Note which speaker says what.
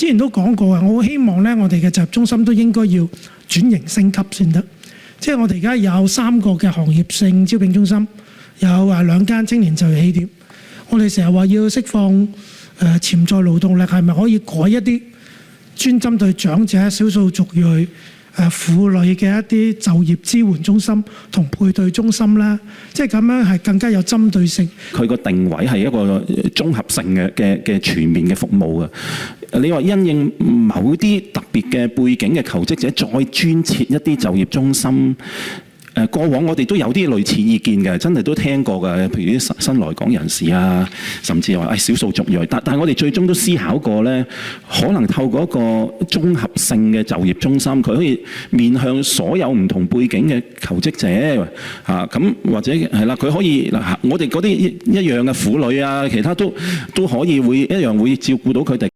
Speaker 1: 之前都講過啊，我好希望咧，我哋嘅就業中心都應該要轉型升級先得。即係我哋而家有3個嘅行業性招聘中心，有2間青年就業起點。我哋成日話要釋放潛在勞動力，係咪可以改一啲專針對長者、少數族裔、婦女嘅一啲就業支援中心同配對中心咧？即係咁樣係更加有針對性。
Speaker 2: 佢個定位係一個綜合性嘅全面嘅服務啊！你話因應某啲特別嘅背景嘅求職者，再專設一啲就業中心。過往我哋都有啲類似意見嘅，真係都聽過嘅。譬如啲新來港人士啊，甚至話少數族裔，但係我哋最終都思考過呢，可能透過一個綜合性嘅就業中心，佢可以面向所有唔同背景嘅求職者嚇，咁或者係啦，佢可以嗱，我哋嗰啲一樣嘅婦女啊，其他都可以一樣會照顧到佢哋。